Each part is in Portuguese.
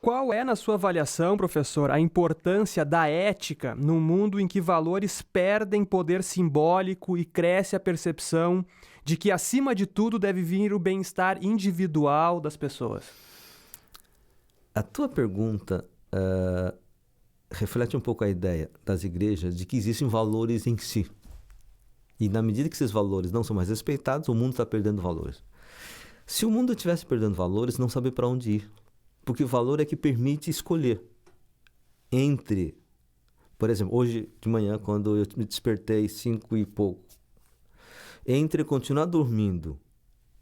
Qual é, na sua avaliação, professor, a importância da ética num mundo em que valores perdem poder simbólico e cresce a percepção de que, acima de tudo, deve vir o bem-estar individual das pessoas? A tua pergunta reflete um pouco a ideia das igrejas de que existem valores em si. E na medida que esses valores não são mais respeitados, o mundo está perdendo valores. Se o mundo estivesse perdendo valores, não saber para onde ir. Porque o valor é que permite escolher entre, por exemplo, hoje de manhã, quando eu me despertei 5 e pouco, entre continuar dormindo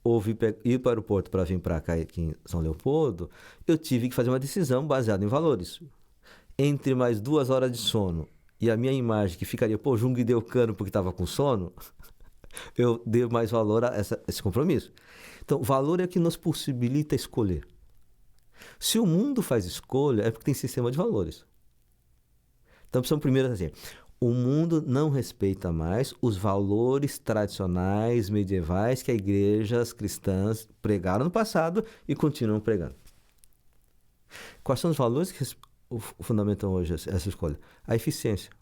ou ir para o aeroporto para vir para cá aqui em São Leopoldo, eu tive que fazer uma decisão baseada em valores. Entre mais 2 horas de sono e a minha imagem que ficaria, pô, Jung deu cano porque estava com sono, eu dei mais valor a esse compromisso. Então, valor é o que nos possibilita escolher. Se o mundo faz escolha, é porque tem sistema de valores. Então, precisamos primeiro dizer, o mundo não respeita mais os valores tradicionais, medievais, que as igrejas cristãs pregaram no passado e continuam pregando. Quais são os valores que fundamentam hoje essa escolha? A eficiência.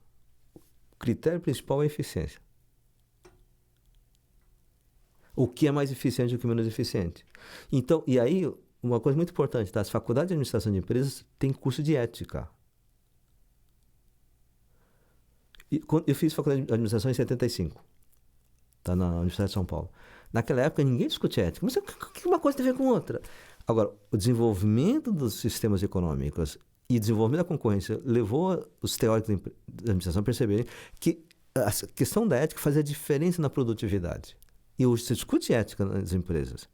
O critério principal é a eficiência. O que é mais eficiente e o que é menos eficiente. Então, e aí, uma coisa muito importante, tá? As faculdades de administração de empresas têm curso de ética. Eu fiz faculdade de administração em 75, tá? Na Universidade de São Paulo. Naquela época, ninguém discutia ética. Mas o que uma coisa tem a ver com outra? Agora, o desenvolvimento dos sistemas econômicos e o desenvolvimento da concorrência levou os teóricos da administração a perceberem que a questão da ética fazia diferença na produtividade. E hoje se discute ética nas empresas.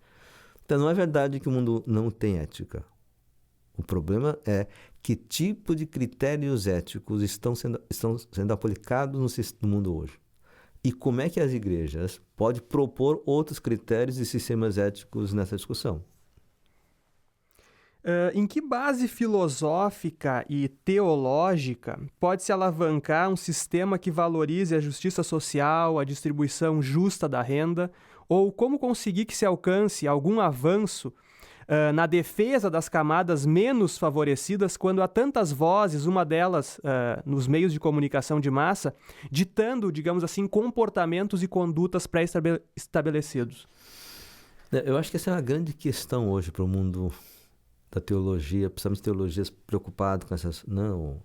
Então, não é verdade que o mundo não tem ética. O problema é que tipo de critérios éticos estão sendo aplicados no mundo hoje. E como é que as igrejas podem propor outros critérios e sistemas éticos nessa discussão? Em que base filosófica e teológica pode-se alavancar um sistema que valorize a justiça social, a distribuição justa da renda, ou como conseguir que se alcance algum avanço na defesa das camadas menos favorecidas quando há tantas vozes, uma delas nos meios de comunicação de massa, ditando, digamos assim, comportamentos e condutas pré-estabelecidos? Eu acho que essa é uma grande questão hoje para o mundo da teologia, principalmente teologias preocupadas com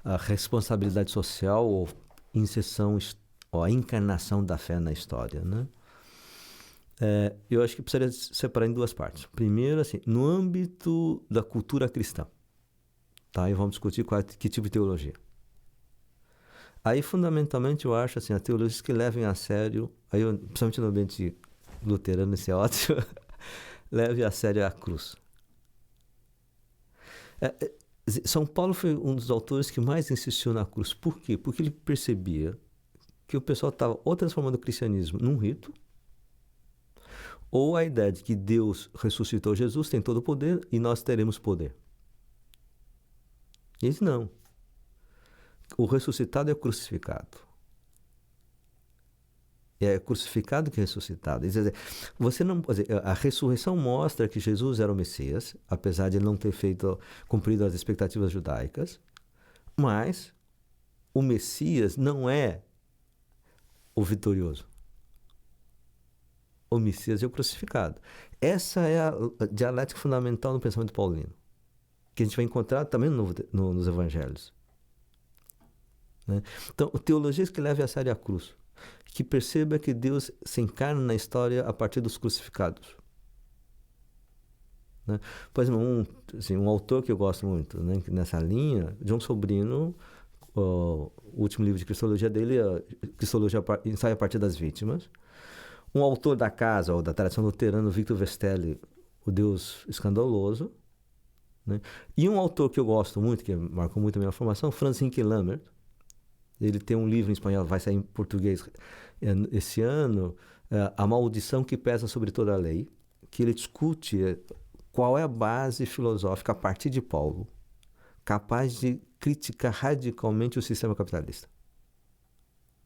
a responsabilidade social ou inserção ou a encarnação da fé na história, né? Eu acho que precisaria separar em 2 partes. Primeiro, assim, no âmbito da cultura cristã, tá? E vamos discutir que tipo de teologia. Aí, fundamentalmente, eu acho assim, a teologia que levem a sério, principalmente no ambiente luterano, isso é ótimo, leve a sério a cruz. São Paulo foi um dos autores que mais insistiu na cruz. Por quê? Porque ele percebia que o pessoal estava ou transformando o cristianismo num rito, ou a ideia de que Deus ressuscitou Jesus, tem todo o poder e nós teremos poder. E ele disse, não. O ressuscitado é o crucificado. É crucificado que é ressuscitado. A ressurreição mostra que Jesus era o Messias, apesar de ele não ter cumprido as expectativas judaicas, mas o Messias não é o vitorioso. O Messias é o crucificado. Essa é a dialética fundamental no pensamento paulino, que a gente vai encontrar também nos evangelhos. Né? Então, teologias que levem a sério a cruz, que perceba que Deus se encarna na história a partir dos crucificados. Né? Por exemplo, um autor que eu gosto muito, né, nessa linha, John Sobrino, o último livro de Cristologia dele, Cristologia Ensaio a partir das Vítimas. Um autor da casa, ou da tradição luterana, Victor Westelli, O Deus Escandaloso. Né? E um autor que eu gosto muito, que marcou muito a minha formação, Franz Henke Lambert. Ele tem um livro em espanhol, vai sair em português esse ano, A Maldição que Pesa sobre Toda a Lei, que ele discute qual é a base filosófica, a partir de Paulo, capaz de criticar radicalmente o sistema capitalista.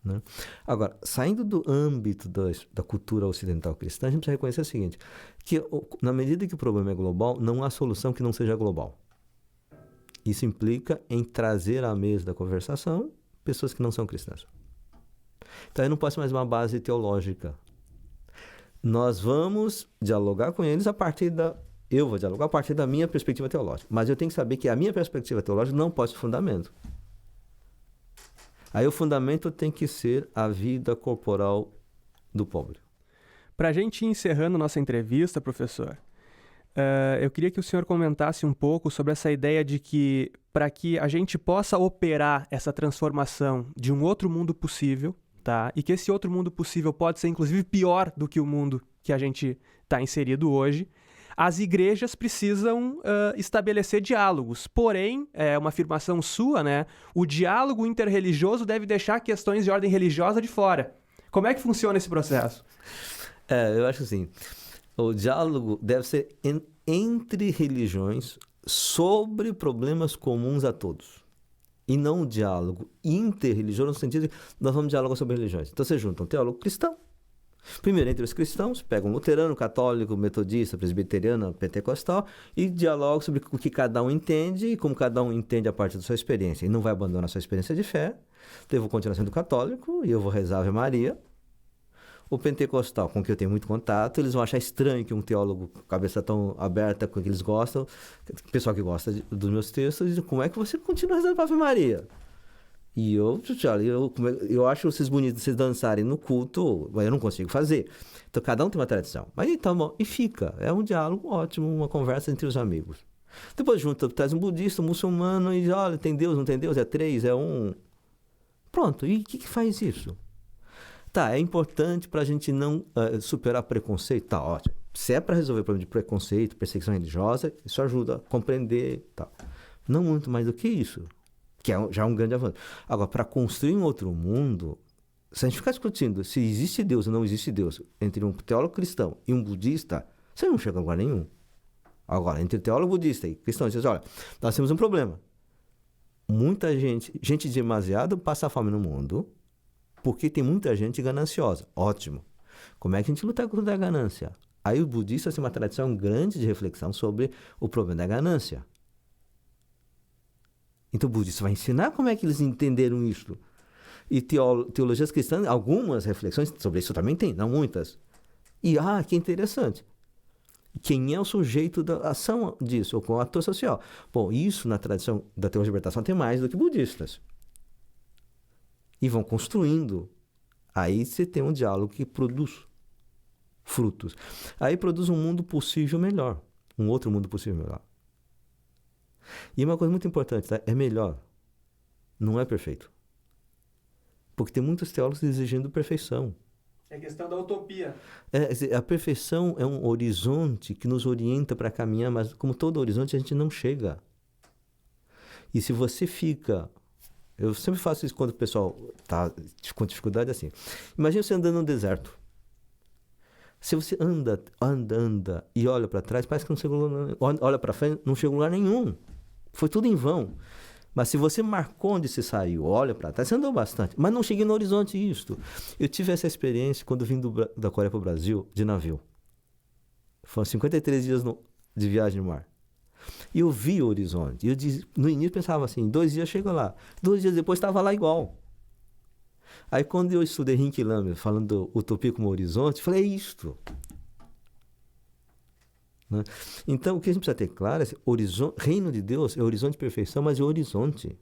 Né? Agora, saindo do âmbito da cultura ocidental cristã, a gente precisa reconhecer o seguinte, que na medida que o problema é global, não há solução que não seja global. Isso implica em trazer à mesa da conversação pessoas que não são cristãs. Então, aí não pode ser mais uma base teológica. Nós vamos dialogar com eles eu vou dialogar a partir da minha perspectiva teológica. Mas eu tenho que saber que a minha perspectiva teológica não pode ser fundamento. Aí o fundamento tem que ser a vida corporal do pobre. Para a gente ir encerrando nossa entrevista, professor, eu queria que o senhor comentasse um pouco sobre essa ideia de que, para que a gente possa operar essa transformação de um outro mundo possível, tá? E que esse outro mundo possível pode ser, inclusive, pior do que o mundo que a gente está inserido hoje, as igrejas precisam estabelecer diálogos. Porém, é uma afirmação sua, né? O diálogo interreligioso deve deixar questões de ordem religiosa de fora. Como é que funciona esse processo? Eu acho assim, o diálogo deve ser entre religiões sobre problemas comuns a todos. E não um diálogo interreligioso no sentido de nós vamos dialogar sobre religiões. Então você junta um teólogo cristão. Primeiro, entre os cristãos, pega um luterano, católico, metodista, presbiteriano, pentecostal e dialoga sobre o que cada um entende e como cada um entende a partir da sua experiência. E não vai abandonar a sua experiência de fé. Então eu vou continuar sendo católico e eu vou rezar a Ave Maria. O pentecostal, com quem eu tenho muito contato, eles vão achar estranho que um teólogo com a cabeça tão aberta com o que eles gostam, o pessoal que gosta dos meus textos, diz, como é que você continua rezando a Ave Maria? E eu acho vocês bonitos, vocês dançarem no culto, mas eu não consigo fazer. Então, cada um tem uma tradição. Mas então, bom, e fica. É um diálogo ótimo, uma conversa entre os amigos. Depois traz um budista, um muçulmano, e diz, olha, tem Deus, não tem Deus, é 3, é 1. Pronto, e o que faz isso? Tá, é importante para a gente não superar preconceito, tá ótimo. Se é para resolver o problema de preconceito, perseguição religiosa, isso ajuda a compreender, tá. Não muito mais do que isso, que já é um grande avanço. Agora, para construir um outro mundo, se a gente ficar discutindo se existe Deus ou não existe Deus entre um teólogo cristão e um budista, você não chega a lugar nenhum. Agora, entre teólogo budista e cristão, você diz, olha, nós temos um problema. Muita gente demasiado passa fome no mundo, porque tem muita gente gananciosa. Ótimo. Como é que a gente luta contra a ganância? Aí o budista tem uma tradição grande de reflexão sobre o problema da ganância. Então o budista vai ensinar como é que eles entenderam isso. E teologias cristãs, algumas reflexões sobre isso também tem, não muitas. E, que interessante. Quem é o sujeito da ação disso, ou com o ator social? Bom, isso na tradição da teologia de libertação tem mais do que budistas. E vão construindo. Aí você tem um diálogo que produz frutos. Aí produz um mundo possível melhor. Um outro mundo possível melhor. E uma coisa muito importante, tá? É melhor. Não é perfeito. Porque tem muitos teólogos exigindo perfeição. É questão da utopia. A perfeição é um horizonte que nos orienta para caminhar, mas como todo horizonte a gente não chega. E se você fica... Eu sempre faço isso quando o pessoal está com dificuldade assim. Imagina você andando no deserto. Se você anda e olha para trás, parece que não chegou olha para frente, não chegou a lugar nenhum. Foi tudo em vão. Mas se você marcou onde você saiu, olha para trás, você andou bastante. Mas não cheguei no horizonte isto. Eu tive essa experiência quando vim da Coreia para o Brasil, de navio. Foram 53 dias de viagem no mar. E eu vi o horizonte. No início pensava assim, 2 dias chego lá. 2 dias depois estava lá igual. Aí quando eu estudei Rinkilam, falando do utopia como horizonte, falei, é isto. Né? Então o que a gente precisa ter claro é reino de Deus é horizonte de perfeição, mas é horizonte.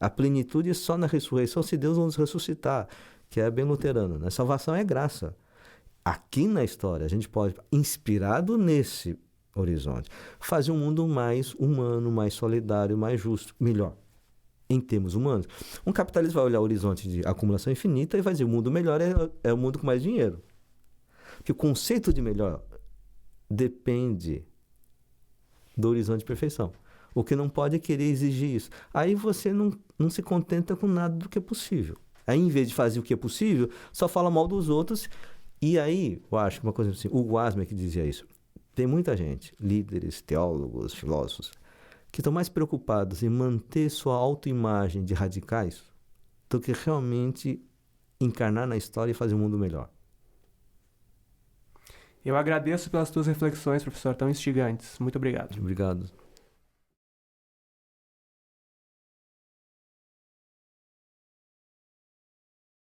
A plenitude é só na ressurreição, se Deus nos ressuscitar, que é bem luterano. Né? Salvação é graça. Aqui na história a gente pode, inspirado nesse horizonte, fazer um mundo mais humano, mais solidário, mais justo, melhor, em termos humanos. Um capitalista vai olhar o horizonte de acumulação infinita e vai dizer, o mundo melhor é o mundo com mais dinheiro. Porque o conceito de melhor depende do horizonte de perfeição. O que não pode é querer exigir isso. Aí você não se contenta com nada do que é possível. Aí, em vez de fazer o que é possível, só fala mal dos outros. E aí, eu acho que uma coisa assim, o Wasmer que dizia isso, tem muita gente, líderes, teólogos, filósofos, que estão mais preocupados em manter sua autoimagem de radicais do que realmente encarnar na história e fazer um mundo melhor. Eu agradeço pelas tuas reflexões, professor, tão instigantes. Muito obrigado. Obrigado.